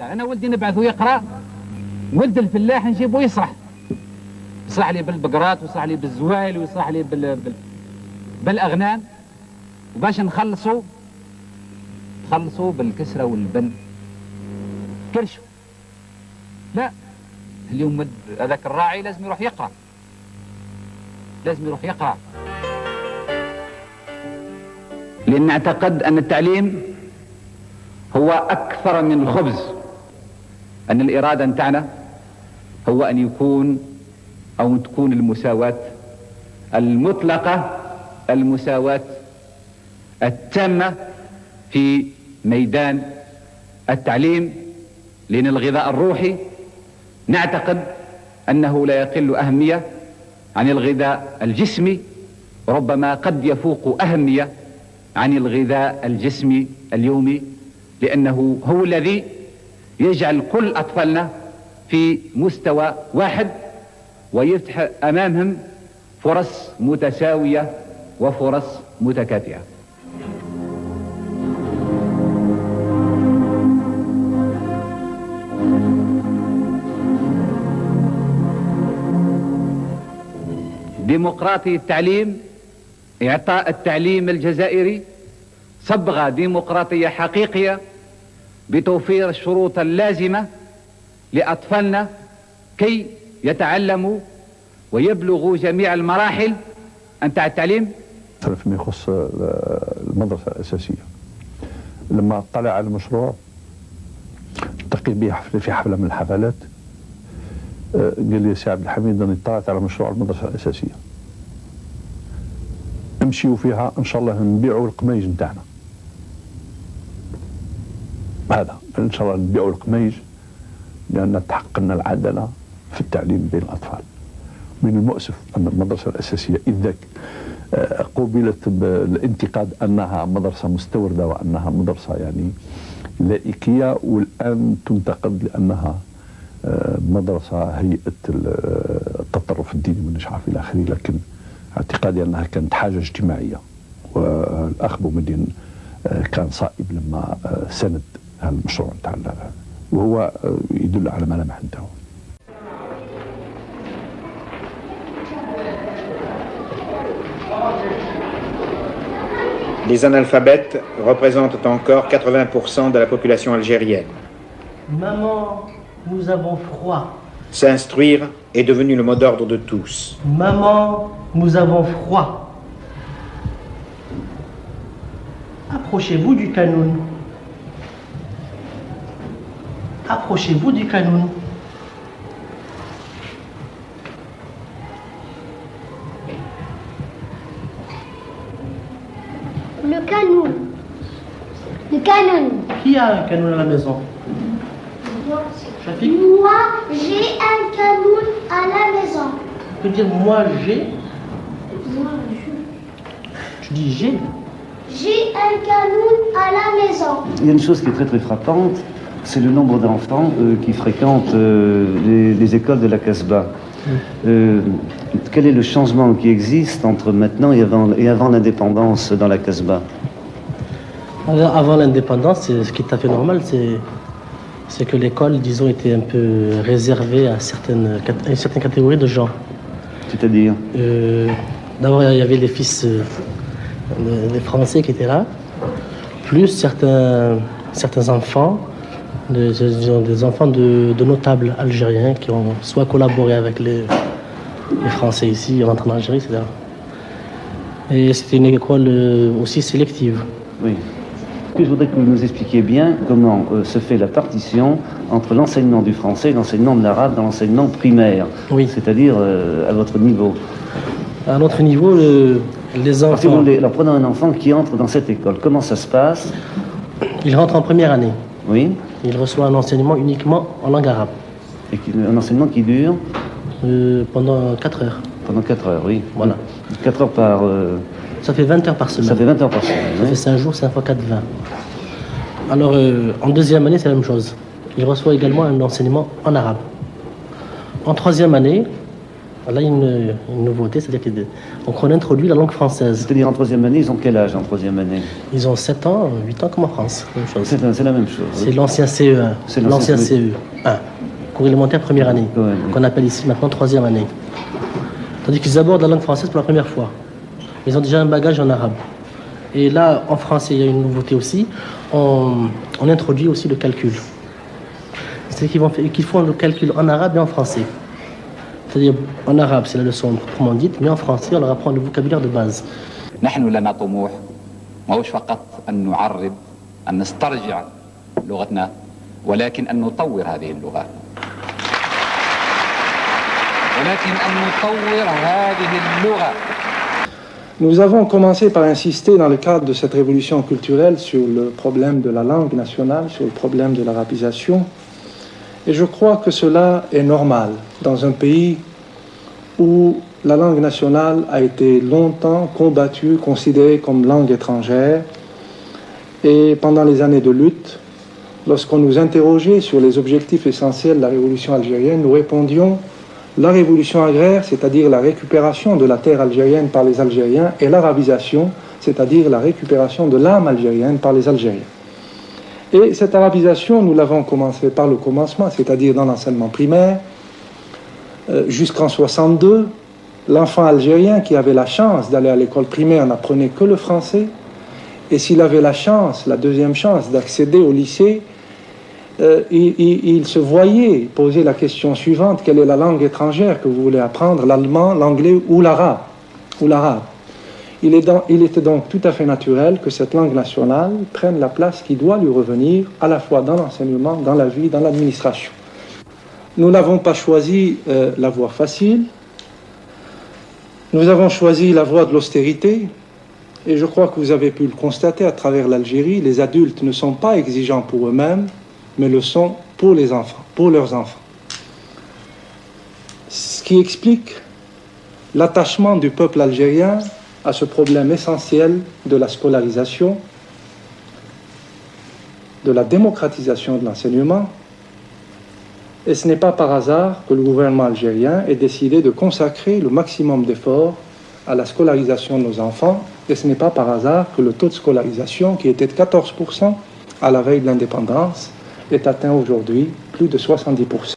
أنا ولدي نبعثه يقرأ، ولد الفلاح نجيبه يصرح لي بالبقرات ويصرح لي بالزوايل ويصرح لي بالأغنام، وباش نخلصوا بالكسرة والبن كرشوا. لا، اليوم هذاك الراعي لازم يروح يقرأ، لأن نعتقد أن التعليم هو أكثر من الخبز، أن الإرادة نتاعنا هو أن يكون أو تكون المساواة المطلقة، المساواة التامة في ميدان التعليم، لأن الغذاء الروحي نعتقد أنه لا يقل أهمية عن الغذاء الجسمي، ربما قد يفوق أهمية عن الغذاء الجسمي اليومي، لأنه هو الذي يجعل كل أطفالنا في مستوى واحد ويفتح أمامهم فرص متساوية وفرص متكافئة. ديمقراطي التعليم، إعطاء التعليم الجزائري صبغة ديمقراطية حقيقية بتوفير الشروط اللازمة لأطفالنا كي يتعلموا ويبلغوا جميع المراحل نتاع التعليم. فيما يخص المدرسة الأساسية، لما طلع على المشروع التقيت به في حفلة من الحفلات، قال لي سي عبد الحميد أني طلعت على مشروع المدرسة الأساسية، نمشيو فيها إن شاء الله نبيعوا القميج نتاعنا، هذا إن شاء الله نبيعوا القميج، لأن تحقق لنا العدالة في التعليم بين الأطفال. من المؤسف أن المدرسة الأساسية إذ ذاك قوبلت بالانتقاد أنها مدرسة مستوردة وأنها مدرسة يعني لائكية، والآن تنتقد لأنها مدرسة هيئة التطرف الديني والنشعة إلى آخره، لكن اعتقادي أنها كانت حاجة اجتماعية، والأخ بومدين كان صائب لما سند هذا المشروع نتاع، وهو يدل على ملامح نتاعو. Les analphabètes représentent encore 80% de la population algérienne. Maman, nous avons froid. S'instruire est devenu le mot d'ordre de tous. Maman, nous avons froid. Approchez-vous du canoun. Approchez-vous du canoun. Le canoun. Le canoun. Qui a un canoun à la maison? Shafik? Moi, j'ai un canoun à la maison. Tu peux dire moi j'ai? Moi, Tu dis j'ai? j'ai un canoun à la maison. Il y a une chose qui est très très frappante, c'est le nombre d'enfants qui fréquentent les écoles de la Casbah. Quel est le changement qui existe entre maintenant et avant l'indépendance dans la Casbah? Avant l'indépendance, ce qui est tout à fait normal, c'est que l'école, disons, était un peu réservée à une certaine catégorie de gens. C'est-à-dire D'abord, il y avait les fils des Français qui étaient là, plus certains enfants, des enfants de notables algériens qui ont soit collaboré avec les Français ici, rentrant en Algérie, etc. Et c'était une école aussi sélective. Oui. Je voudrais que vous nous expliquiez bien comment se fait la partition entre l'enseignement du français et l'enseignement de l'arabe dans l'enseignement primaire, oui. C'est-à-dire à votre niveau. À notre niveau, les enfants... Alors prenons un enfant qui entre dans cette école, comment ça se passe? Il rentre en première année. Oui. Il reçoit un enseignement uniquement en langue arabe. Et un enseignement qui dure pendant 4 heures. Pendant 4 heures, oui. Voilà. 4 heures par... Ça fait 20 heures par semaine. Ça fait 20 heures par semaine. Ça fait 5 jours, 5 fois 4, 20. Alors, en deuxième année, c'est la même chose. Il reçoit également un enseignement en arabe. En troisième année, Là, il y a une nouveauté, c'est-à-dire qu'on introduit la langue française. C'est-à-dire en troisième année, ils ont quel âge en troisième année? Ils ont 7 ans, 8 ans comme en France. Même chose. C'est la même chose. C'est l'ancien CE1, C'est l'ancien l'ancien CE1, cours élémentaire première année, Ouais, oui. qu'on appelle ici maintenant troisième année. Tandis qu'ils abordent la langue française pour la première fois. Ils ont déjà un bagage en arabe. Et là, en français, il y a une nouveauté aussi. On introduit aussi le calcul. C'est-à-dire qu'ils font le calcul en arabe et en français. C'est-à-dire, en arabe, c'est la leçon proprement dite, mais en français, on leur apprend le vocabulaire de base. نحن لنا طموح ما هوش فقط أن نعرب أن نسترجع لغتنا ولكن أن نطور هذه اللغة Nous avons commencé par insister dans le cadre de cette révolution culturelle sur le problème de la langue nationale, sur le problème de l'arabisation. Et je crois que cela est normal dans un pays où la langue nationale a été longtemps combattue, considérée comme langue étrangère. Et pendant les années de lutte, lorsqu'on nous interrogeait sur les objectifs essentiels de la révolution algérienne, nous répondions la révolution agraire, c'est-à-dire la récupération de la terre algérienne par les Algériens, et l'arabisation, c'est-à-dire la récupération de l'âme algérienne par les Algériens. Et cette arabisation, nous l'avons commencé par le commencement, c'est-à-dire dans l'enseignement primaire. Jusqu'en 62, l'enfant algérien qui avait la chance d'aller à l'école primaire n'apprenait que le français. Et s'il avait la chance, la deuxième chance, d'accéder au lycée, il se voyait poser la question suivante: quelle est la langue étrangère que vous voulez apprendre, l'allemand, l'anglais ou l'arabe? Il était donc tout à fait naturel que cette langue nationale prenne la place qui doit lui revenir, à la fois dans l'enseignement, dans la vie, dans l'administration. Nous n'avons pas choisi la voie facile, nous avons choisi la voie de l'austérité, et je crois que vous avez pu le constater à travers l'Algérie, les adultes ne sont pas exigeants pour eux-mêmes, mais le sont pour les enfants, pour leurs enfants. Ce qui explique l'attachement du peuple algérien à ce problème essentiel de la scolarisation, de la démocratisation de l'enseignement. Et ce n'est pas par hasard que le gouvernement algérien ait décidé de consacrer le maximum d'efforts à la scolarisation de nos enfants. Et ce n'est pas par hasard que le taux de scolarisation, qui était de 14% à la veille de l'indépendance, est atteint aujourd'hui plus de 70%.